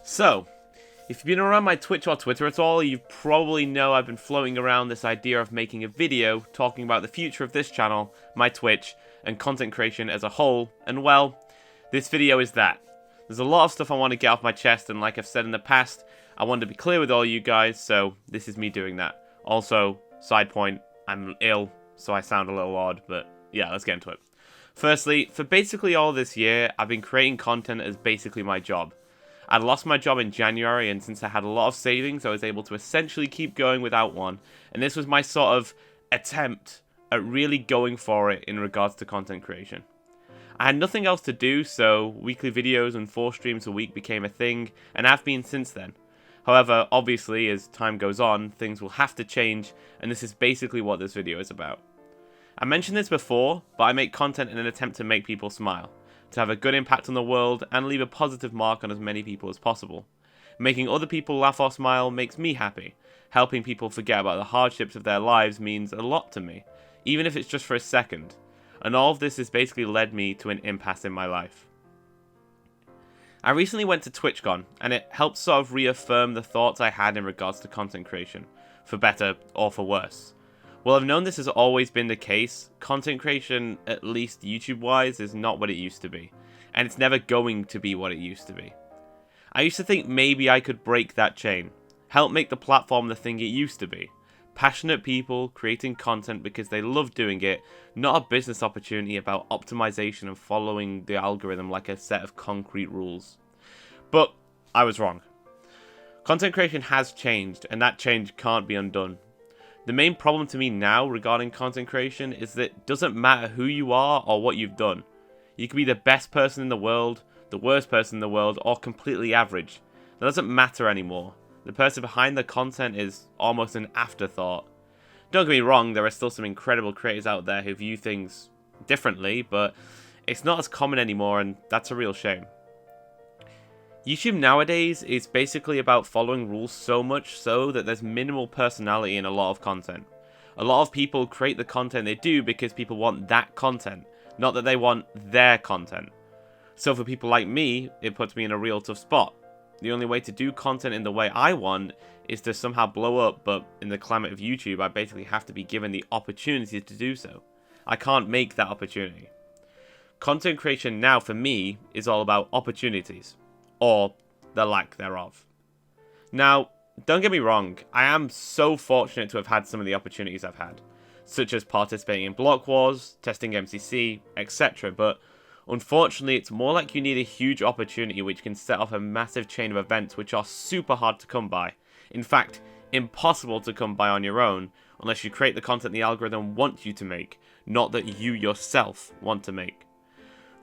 So, if you've been around my Twitch or Twitter at all, you probably know I've been floating around this idea of making a video talking about the future of this channel, my Twitch, and content creation as a whole, and well, this video is that. There's a lot of stuff I want to get off my chest, and like I've said in the past, I wanted to be clear with all you guys, so this is me doing that. Also, side point, I'm ill, so I sound a little odd, but yeah, let's get into it. Firstly, for basically all this year, I've been creating content as basically my job. I'd lost my job in January, and since I had a lot of savings, I was able to essentially keep going without one, and this was my sort of attempt at really going for it in regards to content creation. I had nothing else to do, so weekly videos and 4 streams a week became a thing, and have been since then. However, obviously, as time goes on, things will have to change, and this is basically what this video is about. I mentioned this before, but I make content in an attempt to make people smile, to have a good impact on the world, and leave a positive mark on as many people as possible. Making other people laugh or smile makes me happy. Helping people forget about the hardships of their lives means a lot to me, even if it's just for a second. And all of this has basically led me to an impasse in my life. I recently went to TwitchCon, and it helped sort of reaffirm the thoughts I had in regards to content creation, for better or for worse. While I've known this has always been the case, content creation, at least YouTube-wise, is not what it used to be, and it's never going to be what it used to be. I used to think maybe I could break that chain, help make the platform the thing it used to be. Passionate people creating content because they love doing it, not a business opportunity about optimization and following the algorithm like a set of concrete rules. But I was wrong. Content creation has changed, and that change can't be undone. The main problem to me now regarding content creation is that it doesn't matter who you are or what you've done. You could be the best person in the world, the worst person in the world, or completely average. That doesn't matter anymore. The person behind the content is almost an afterthought. Don't get me wrong, there are still some incredible creators out there who view things differently, but it's not as common anymore, and that's a real shame. YouTube nowadays is basically about following rules so much so that there's minimal personality in a lot of content. A lot of people create the content they do because people want that content, not that they want their content. So for people like me, it puts me in a real tough spot. The only way to do content in the way I want is to somehow blow up, but in the climate of YouTube, I basically have to be given the opportunity to do so. I can't make that opportunity. Content creation now, for me, is all about opportunities, or the lack thereof. Now, don't get me wrong, I am so fortunate to have had some of the opportunities I've had, such as participating in Block Wars, testing MCC, etc., but unfortunately, it's more like you need a huge opportunity which can set off a massive chain of events which are super hard to come by. In fact, impossible to come by on your own, unless you create the content the algorithm wants you to make, not that you yourself want to make.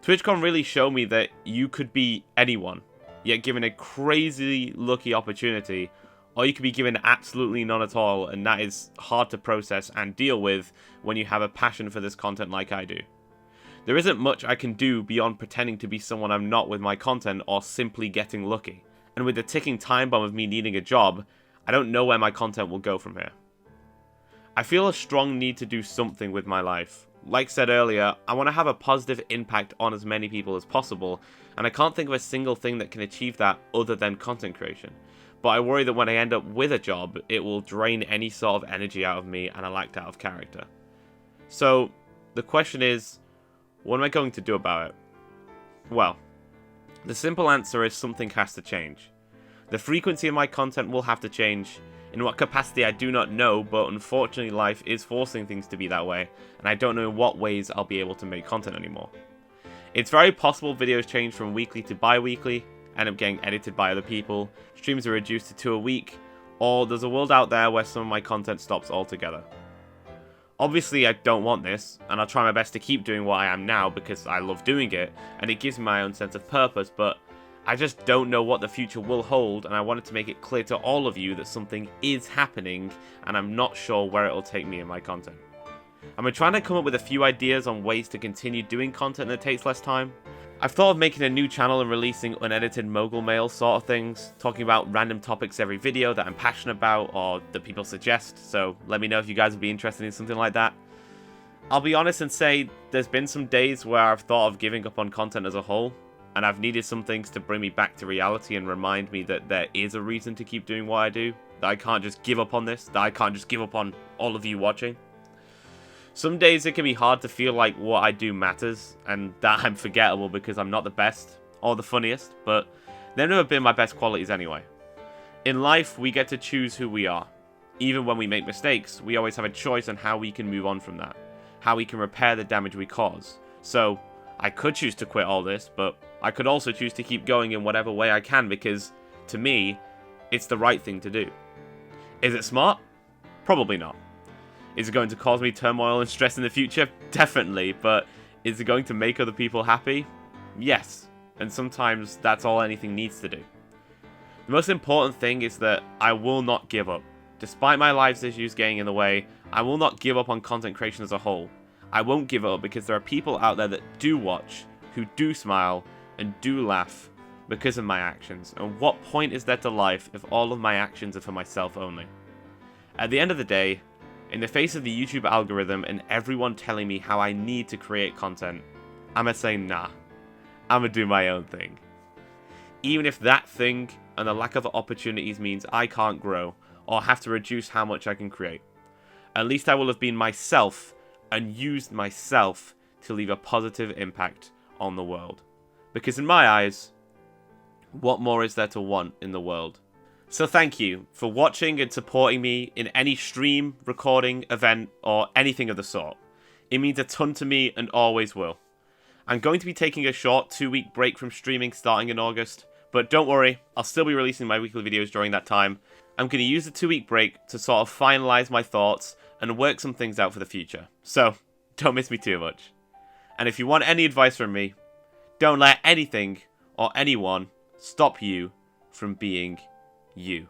TwitchCon really showed me that you could be anyone, yet given a crazy lucky opportunity, or you could be given absolutely none at all, and that is hard to process and deal with when you have a passion for this content like I do. There isn't much I can do beyond pretending to be someone I'm not with my content or simply getting lucky. And with the ticking time bomb of me needing a job, I don't know where my content will go from here. I feel a strong need to do something with my life. Like said earlier, I want to have a positive impact on as many people as possible, and I can't think of a single thing that can achieve that other than content creation. But I worry that when I end up with a job, it will drain any sort of energy out of me and I lacked out of character. So, the question is, what am I going to do about it? Well, the simple answer is something has to change. The frequency of my content will have to change. In what capacity I do not know, but unfortunately life is forcing things to be that way, and I don't know in what ways I'll be able to make content anymore. It's very possible videos change from weekly to bi-weekly, end up getting edited by other people, streams are reduced to 2 a week, or there's a world out there where some of my content stops altogether. Obviously, I don't want this, and I'll try my best to keep doing what I am now because I love doing it, and it gives me my own sense of purpose, but I just don't know what the future will hold, and I wanted to make it clear to all of you that something is happening, and I'm not sure where it'll take me in my content. I'm trying to come up with a few ideas on ways to continue doing content that takes less time. I've thought of making a new channel and releasing unedited mogul mail sort of things, talking about random topics every video that I'm passionate about or that people suggest, so let me know if you guys would be interested in something like that. I'll be honest and say there's been some days where I've thought of giving up on content as a whole. and I've needed some things to bring me back to reality and remind me that there is a reason to keep doing what I do, that I can't just give up on this, that I can't just give up on all of you watching. Some days it can be hard to feel like what I do matters, and that I'm forgettable because I'm not the best or the funniest, but they've never been my best qualities anyway. In life, we get to choose who we are. Even when we make mistakes, we always have a choice on how we can move on from that, how we can repair the damage we cause. So, I could choose to quit all this, but I could also choose to keep going in whatever way I can because, to me, it's the right thing to do. Is it smart? Probably not. Is it going to cause me turmoil and stress in the future? Definitely, but is it going to make other people happy? Yes, and sometimes that's all anything needs to do. The most important thing is that I will not give up. Despite my life's issues getting in the way, I will not give up on content creation as a whole. I won't give up because there are people out there that do watch, who do smile, and do laugh because of my actions. And what point is there to life if all of my actions are for myself only? At the end of the day, in the face of the YouTube algorithm and everyone telling me how I need to create content, I'ma say nah. I'ma do my own thing. Even if that thing and the lack of opportunities means I can't grow or have to reduce how much I can create. At least I will have been myself and used myself to leave a positive impact on the world. Because in my eyes, what more is there to want in the world? So thank you for watching and supporting me in any stream, recording, event, or anything of the sort. It means a ton to me and always will. I'm going to be taking a short 2-week break from streaming starting in August, but don't worry, I'll still be releasing my weekly videos during that time. I'm going to use the 2-week break to sort of finalize my thoughts and work some things out for the future. So, don't miss me too much. And if you want any advice from me, don't let anything or anyone stop you from being you.